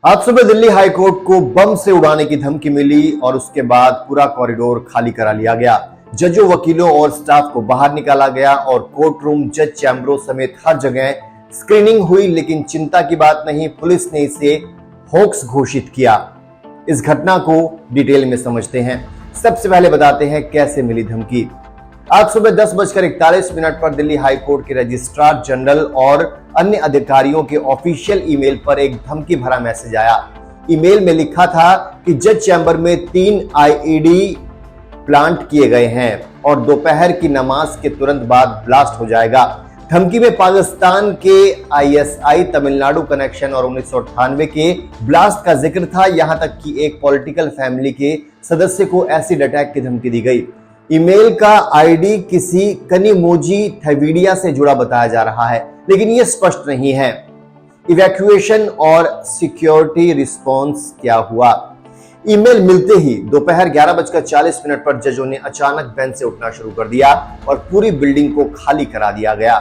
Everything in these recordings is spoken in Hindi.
आज सुबह दिल्ली हाईकोर्ट को बम से उड़ाने की धमकी मिली और उसके बाद पूरा कॉरिडोर खाली करा लिया गया। जजों, वकीलों और स्टाफ को बाहर निकाला गया और कोर्ट रूम, जज चैम्बरों समेत हर जगह स्क्रीनिंग हुई, लेकिन चिंता की बात नहीं, पुलिस ने इसे होक्स घोषित किया। इस घटना को डिटेल में समझते हैं। सबसे पहले बताते हैं कैसे मिली धमकी। आज सुबह 10:41 पर दिल्ली हाईकोर्ट के रजिस्ट्रार जनरल और अन्य अधिकारियों के ऑफिशियल ईमेल पर एक धमकी भरा मैसेज आया। ईमेल में लिखा था कि जज चैम्बर में 3 आईईडी प्लांट किए गए हैं और दोपहर की नमाज के तुरंत बाद ब्लास्ट हो जाएगा। धमकी में पाकिस्तान के आईएसआई, तमिलनाडु कनेक्शन और 1998 के ब्लास्ट का जिक्र था। यहां तक कि एक पॉलिटिकल फैमिली के सदस्य को एसिड अटैक की धमकी दी गई। ईमेल का आईडी किसी कनिमोजी थैवीडिया से जुड़ा बताया जा रहा है, लेकिन यह स्पष्ट नहीं है। इवैक्यूएशन और सिक्योरिटी रिस्पांस क्या हुआ? ईमेल मिलते ही दोपहर 11:40 पर जजों ने अचानक बेंच से उठना शुरू कर दिया और पूरी बिल्डिंग को खाली करा दिया गया।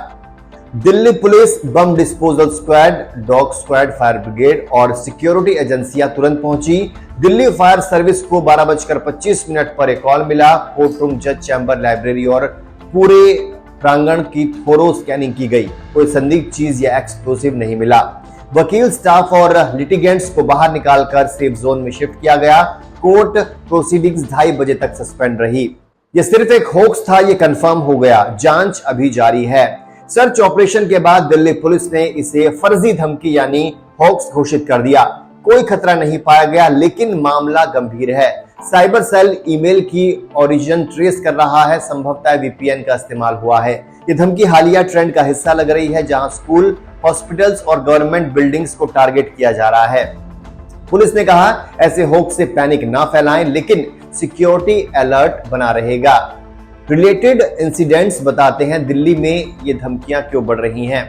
Delhi police, bomb disposal squad, dog squad, fire brigade और सिक्योरिटी एजेंसियां तुरंत पहुंची। दिल्ली फायर सर्विस को 12:25 पर एक कॉल मिला। कोर्ट रूम, जज चैम्बर, लाइब्रेरी और पूरे प्रांगण की थोरो स्कैनिंग की गई। कोई संदिग्ध चीज या एक्सप्लोसिव नहीं मिला। वकील, स्टाफ और लिटिगेंट्स को बाहर निकालकर सेफ जोन में शिफ्ट किया गया। कोर्ट प्रोसीडिंग्स 2:30 बजे तक सस्पेंड रही। यह सिर्फ एक होक्स था, यह कंफर्म हो गया। जांच अभी जारी है। सर्च ऑपरेशन के बाद दिल्ली पुलिस ने इसे फर्जी धमकी यानी होक्स घोषित कर दिया। कोई खतरा नहीं पाया गया, लेकिन मामला गंभीर है। साइबर सेल ईमेल की ओरिजिन ट्रेस कर रहा है। संभवतः वीपीएन का इस्तेमाल हुआ है। ये धमकी हालिया ट्रेंड का हिस्सा लग रही है, जहां स्कूल, हॉस्पिटल्स और गवर्नमेंट बिल्डिंग्स को टारगेट किया जा रहा है। पुलिस ने कहा ऐसे होक्स से पैनिक ना फैलाएं, लेकिन सिक्योरिटी अलर्ट बना रहेगा। रिलेटेड इंसिडेंट्स बताते हैं दिल्ली में ये धमकियां क्यों बढ़ रही हैं।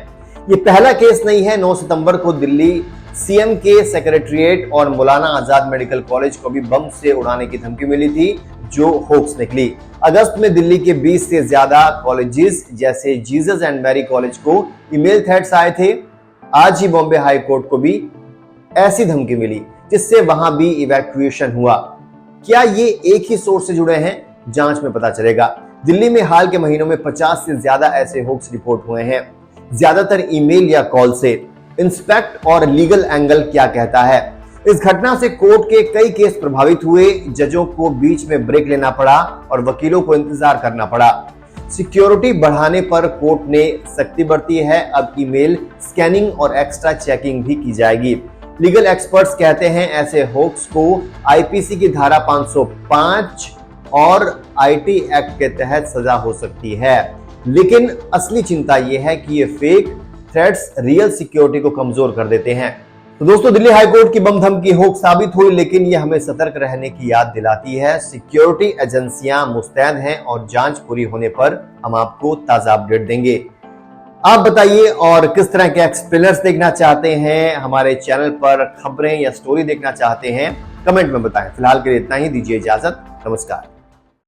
ये पहला केस नहीं है। 9 सितंबर को दिल्ली सीएम के सेक्रेटरिएट और मौलाना आजाद मेडिकल कॉलेज को भी बम से उड़ाने की धमकी मिली थी, जो होक्स निकली। अगस्त में दिल्ली के 20 से ज्यादा कॉलेजेस जैसे जीसस एंड मैरी कॉलेज को ईमेल थ्रेट्स आए थे। आज ही बॉम्बे हाई कोर्ट को भी ऐसी धमकी मिली, जिससे वहां भी इवैक्यूएशन हुआ। क्या ये एक ही सोर्स से जुड़े हैं? जांच में पता चलेगा। दिल्ली में हाल के महीनों में 50 से ज्यादा ऐसे होक्स रिपोर्ट हुए हैं, ज्यादातर ईमेल या कॉल से। इंस्पेक्ट और लीगल एंगल क्या कहता है? इस घटना से कोर्ट के कई केस प्रभावित हुए। जजों को बीच में ब्रेक लेना पड़ा और वकीलों को इंतजार करना पड़ा। सिक्योरिटी बढ़ाने पर कोर्ट ने सख्ती बरती है। अब ईमेल स्कैनिंग और एक्स्ट्रा चेकिंग भी की जाएगी। लीगल एक्सपर्ट्स कहते हैं ऐसे होक्स को आईपीसी की धारा 505 और आईटी एक्ट के तहत सजा हो सकती है। लेकिन असली चिंता यह है कि ये फेक थ्रेट्स रियल सिक्योरिटी को कमजोर कर देते हैं। तो दोस्तों, दिल्ली हाईकोर्ट की बम धमकी होक्स साबित हुई, लेकिन यह हमें सतर्क रहने की याद दिलाती है। सिक्योरिटी एजेंसियां मुस्तैद हैं और जांच पूरी होने पर हम आपको ताजा अपडेट देंगे। आप बताइए, और किस तरह के एक्सप्लेनर्स देखना चाहते हैं, हमारे चैनल पर खबरें या स्टोरी देखना चाहते हैं, कमेंट में बताएं। फिलहाल के लिए इतना ही। दीजिए इजाजत। नमस्कार।